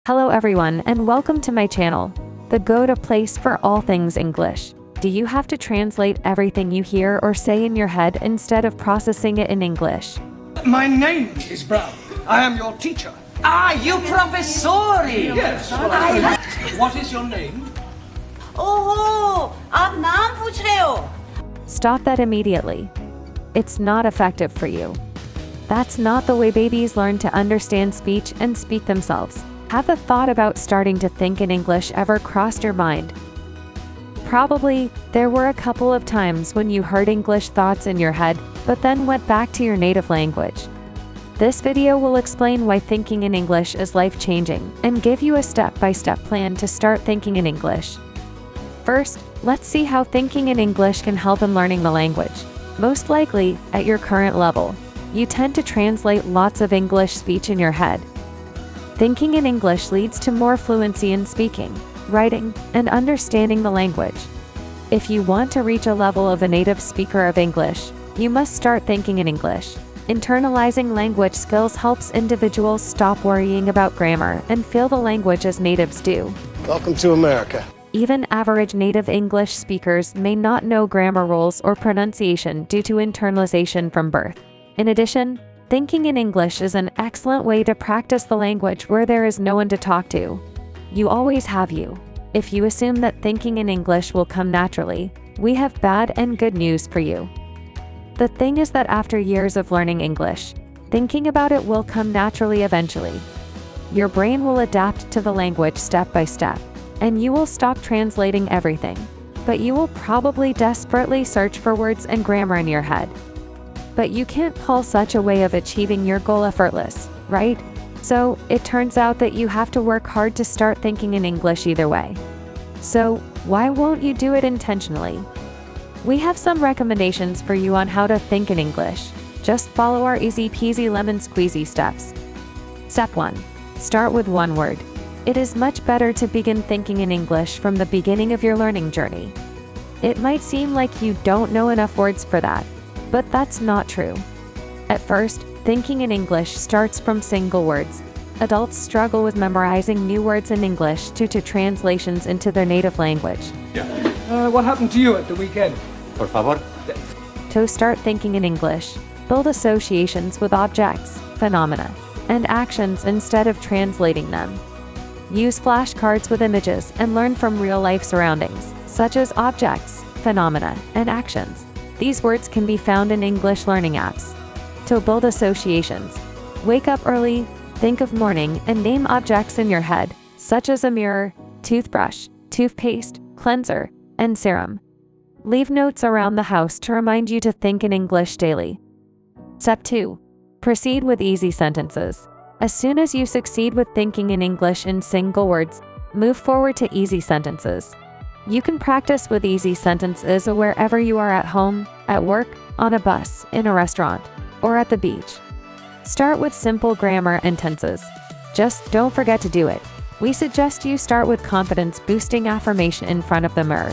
Hello everyone and welcome to my channel, the go-to place for all things English. Do you have to translate everything you hear or say in your head instead of processing it in English? My name is Brown. I am your teacher. You professori! Yes. What is your name? नाम पूछ रहे हो? Stop that immediately. It's not effective for you. That's not the way babies learn to understand speech and speak themselves. Have the thought about starting to think in English ever crossed your mind? Probably, there were a couple of times when you heard English thoughts in your head, but then went back to your native language. This video will explain why thinking in English is life-changing and give you a step-by-step plan to start thinking in English. First, let's see how thinking in English can help in learning the language. Most likely, at your current level, you tend to translate lots of English speech in your head. Thinking in English leads to more fluency in speaking, writing, and understanding the language. If you want to reach a level of a native speaker of English, you must start thinking in English. Internalizing language skills helps individuals stop worrying about grammar and feel the language as natives do. Welcome to America. Even average native English speakers may not know grammar rules or pronunciation due to internalization from birth. In addition, thinking in English is an excellent way to practice the language where there is no one to talk to. You always have you. If you assume that thinking in English will come naturally, we have bad and good news for you. The thing is that after years of learning English, thinking about it will come naturally eventually. Your brain will adapt to the language step by step, and you will stop translating everything. But you will probably desperately search for words and grammar in your head. But you can't call such a way of achieving your goal effortless, right? So, it turns out that you have to work hard to start thinking in English either way. So, why won't you do it intentionally? We have some recommendations for you on how to think in English. Just follow our easy peasy lemon squeezy steps. Step 1. Start with one word. It is much better to begin thinking in English from the beginning of your learning journey. It might seem like you don't know enough words for that, but that's not true. At first, thinking in English starts from single words. Adults struggle with memorizing new words in English due to translations into their native language. What happened to you at the weekend? Por favor. To start thinking in English, build associations with objects, phenomena, and actions instead of translating them. Use flashcards with images and learn from real-life surroundings, such as objects, phenomena, and actions. These words can be found in English learning apps. To build associations, wake up early, think of morning, and name objects in your head, such as a mirror, toothbrush, toothpaste, cleanser, and serum. Leave notes around the house to remind you to think in English daily. Step 2. Proceed with easy sentences. As soon as you succeed with thinking in English in single words, move forward to easy sentences. You can practice with easy sentences wherever you are at home, at work, on a bus, in a restaurant, or at the beach. Start with simple grammar and tenses. Just don't forget to do it. We suggest you start with confidence-boosting affirmation in front of the mirror.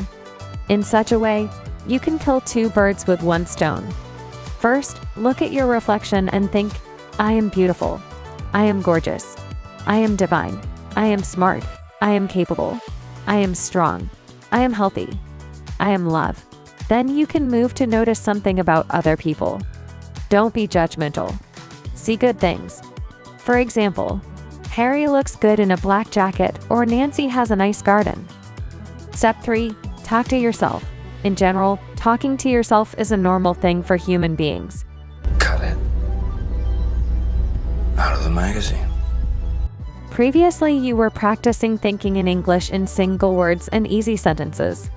In such a way, you can kill two birds with one stone. First, look at your reflection and think, I am beautiful. I am gorgeous. I am divine. I am smart. I am capable. I am strong. I am healthy. I am love. Then you can move to notice something about other people. Don't be judgmental. See good things. For example, Harry looks good in a black jacket, or Nancy has a nice garden. Step 3. Talk to yourself. In general, talking to yourself is a normal thing for human beings. Cut it. Out of the magazine. Previously, you were practicing thinking in English in single words and easy sentences.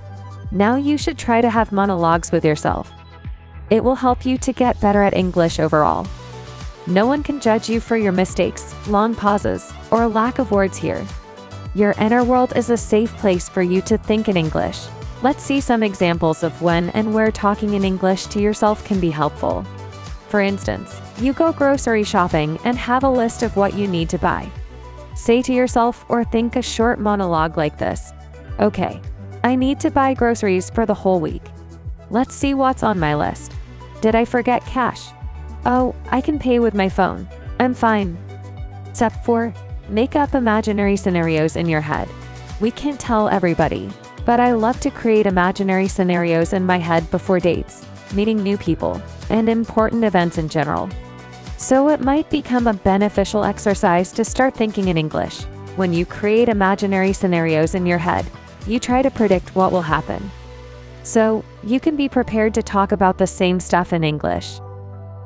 Now you should try to have monologues with yourself. It will help you to get better at English overall. No one can judge you for your mistakes, long pauses, or lack of words here. Your inner world is a safe place for you to think in English. Let's see some examples of when and where talking in English to yourself can be helpful. For instance, you go grocery shopping and have a list of what you need to buy. Say to yourself or think a short monologue like this. Okay, I need to buy groceries for the whole week. Let's see what's on my list. Did I forget cash? Oh, I can pay with my phone. I'm fine. Step 4. Make up imaginary scenarios in your head. We can't tell everybody, but I love to create imaginary scenarios in my head before dates, meeting new people, and important events in general. So it might become a beneficial exercise to start thinking in English. When you create imaginary scenarios in your head, you try to predict what will happen. So you can be prepared to talk about the same stuff in English.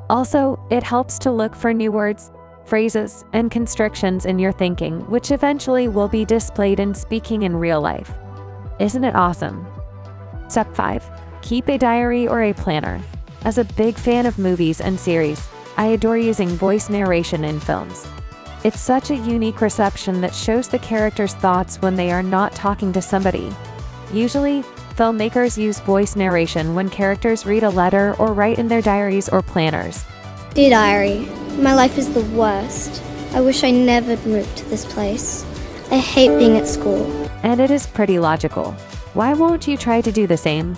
Also, it helps to look for new words, phrases, and constructions in your thinking, which eventually will be displayed in speaking in real life. Isn't it awesome? Step 5. Keep a diary or a planner. As a big fan of movies and series, I adore using voice narration in films. It's such a unique reception that shows the character's thoughts when they are not talking to somebody. Usually, filmmakers use voice narration when characters read a letter or write in their diaries or planners. Dear Diary, my life is the worst. I wish I never moved to this place. I hate being at school. And it is pretty logical. Why won't you try to do the same?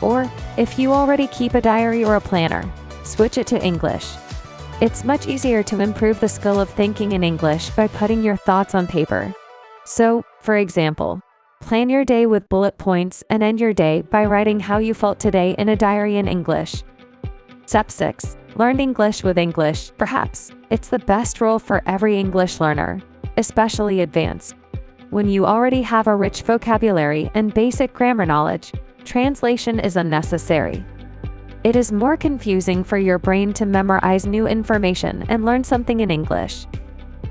Or, if you already keep a diary or a planner, switch it to English. It's much easier to improve the skill of thinking in English by putting your thoughts on paper. So, for example, plan your day with bullet points and end your day by writing how you felt today in a diary in English. Step 6. Learn English with English. Perhaps it's the best rule for every English learner, especially advanced. When you already have a rich vocabulary and basic grammar knowledge, translation is unnecessary. It is more confusing for your brain to memorize new information and learn something in English.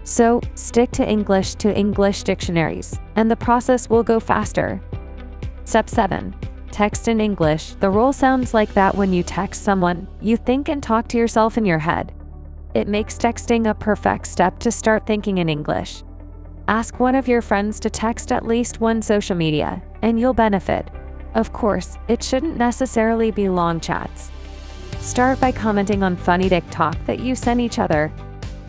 So, stick to English dictionaries, and the process will go faster. Step 7. Text in English. The rule sounds like that when you text someone, you think and talk to yourself in your head. It makes texting a perfect step to start thinking in English. Ask one of your friends to text at least one social media, and you'll benefit. Of course, it shouldn't necessarily be long chats. Start by commenting on funny TikTok that you send each other.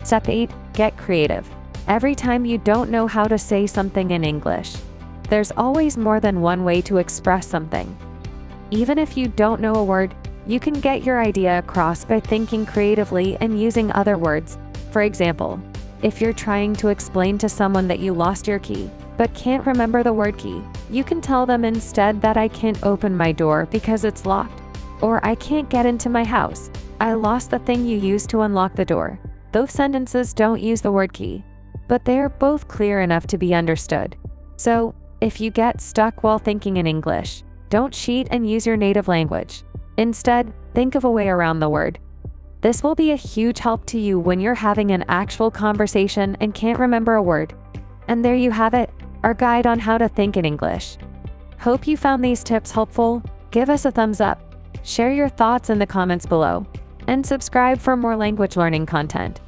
Step 8. Get creative. Every time you don't know how to say something in English, there's always more than one way to express something. Even if you don't know a word, you can get your idea across by thinking creatively and using other words. For example, if you're trying to explain to someone that you lost your key, but can't remember the word key, you can tell them instead that I can't open my door because it's locked. Or I can't get into my house. I lost the thing you used to unlock the door. Those sentences don't use the word key, but they're both clear enough to be understood. So, if you get stuck while thinking in English, don't cheat and use your native language. Instead, think of a way around the word. This will be a huge help to you when you're having an actual conversation and can't remember a word. And there you have it, our guide on how to think in English. Hope you found these tips helpful. Give us a thumbs up, share your thoughts in the comments below, and subscribe for more language learning content.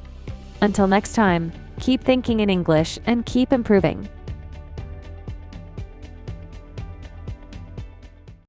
Until next time, keep thinking in English and keep improving.